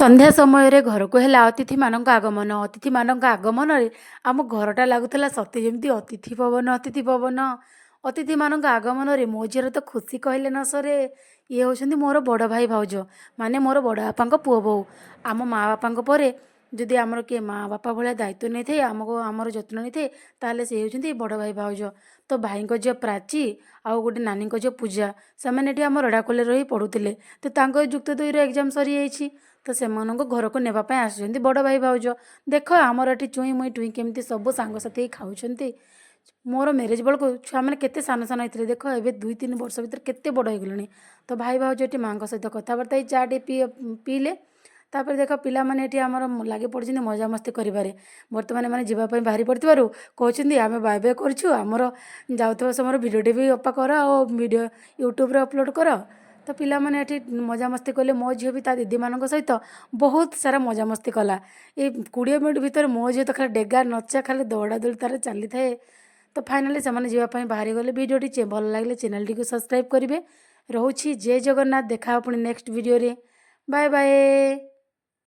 ସନ୍ଧ୍ୟା ସମୟରେ ଘରକୁ ହେଲା ଅତିଥିମାନଙ୍କ ଆଗମନ। ଅତିଥିମାନଙ୍କ ଆଗମନରେ ଆମ ଘରଟା ଲାଗୁଥିଲା ସତେ ଯେମିତି ଅତିଥି ପବନ ଅତିଥି ପବନ। ଅତିଥିମାନଙ୍କ ଆଗମନରେ ମୋ ଝିଅର ତ ଖୁସି କହିଲେ ନ ସରେ। ଇଏ ହେଉଛନ୍ତି ମୋର ବଡ଼ ଭାଇ ଭାଉଜ, ମାନେ ମୋର ବଡ଼ ବାପାଙ୍କ ପୁଅ ବୋହୂ। ଆମ ମା' ବାପାଙ୍କ ପରେ ଯଦି ଆମର କିଏ ମା' ବାପା ଭଳିଆ ଦାୟିତ୍ୱ ନେଇଥାଏ, ଆମର ଯତ୍ନ ନେଇଥାଏ, ତାହେଲେ ସେ ହେଉଛନ୍ତି ବଡ଼ ଭାଇ ଭାଉଜ। ତ ଭାଇଙ୍କ ଝିଅ ପ୍ରାଚୀ ଆଉ ଗୋଟେ ନାନୀଙ୍କ ଝିଅ ପୂଜା, ସେମାନେ ଏଠି ଆମ ରେଢ଼ାଖୋଲରେ ରହି ପଢ଼ୁଥିଲେ। ତ ତାଙ୍କ ଯୁକ୍ତ ଦୁଇର ଏକ୍ଜାମ୍ ସରିଯାଇଛି। ତ ସେମାନଙ୍କୁ ଘରକୁ ନେବା ପାଇଁ ଆସିଛନ୍ତି ବଡ଼ ଭାଇ ଭାଉଜ। ଦେଖ ଆମର ଏଠି ଚୁଇଁ ମୁଇଁ ଟୁଇଁ କେମିତି ସବୁ ସାଙ୍ଗସାଥି ହେଇ ଖାଉଛନ୍ତି। ମୋର ମ୍ୟାରେଜ୍ ବେଳକୁ ଛୁଆମାନେ କେତେ ସାନ ସାନ ହେଇଥିଲେ, ଦେଖ ଏବେ 2-3 ବର୍ଷ ଭିତରେ କେତେ ବଡ଼ ହେଇଗଲେଣି। ତ ଭାଇ ଭାଉଜ ଏଠି ମାଆଙ୍କ ସହିତ କଥାବାର୍ତ୍ତା ହେଇ ଚା' ଟିକେ ପିଇଲେ। ତାପରେ ଦେଖ ପିଲାମାନେ ଏଠି ଆମର ଲାଗି ପଡ଼ିଛନ୍ତି ମଜାମସ୍ତି କରିବାରେ। ବର୍ତ୍ତମାନ ଏମାନେ ଯିବା ପାଇଁ ବାହାରି ପଡ଼ିଥିବାରୁ କହୁଛନ୍ତି ଆମେ ବାଏ ବାଏ କରୁଛୁ, ଆମର ଯାଉଥିବା ସମୟରେ ଭିଡ଼ିଓଟି ବି ଅପା କର ଆଉ ଭିଡ଼ିଓ ୟୁଟ୍ୟୁବରେ ଅପଲୋଡ଼ କର। ତ ପିଲାମାନେ ଏଠି ମଜାମସ୍ତି କଲେ। ମୋ ଝିଅ ବି ତା ଦିଦିମାନଙ୍କ ସହିତ ବହୁତ ସାରା ମଜାମସ୍ତି କଲା। ଏଇ 20 ମିନିଟ୍ ଭିତରେ ମୋ ଝିଅ ତ ଖାଲି ଡେଗା ନଚା, ଖାଲି ଦୌଡ଼ାଦୌଡ଼ି ତାର ଚାଲିଥାଏ। ତ ଫାଇନାଲି ସେମାନେ ଯିବା ପାଇଁ ବାହାରିଗଲେ। ଭିଡ଼ିଓଟି ଭଲ ଲାଗିଲେ ଚ୍ୟାନେଲଟିକୁ ସବସ୍କ୍ରାଇବ୍ କରିବେ। ରହୁଛି ଜୟ ଜଗନ୍ନାଥ। ଦେଖା ହେବ ପୁଣି ନେକ୍ସଟ ଭିଡ଼ିଓରେ। Bye bye.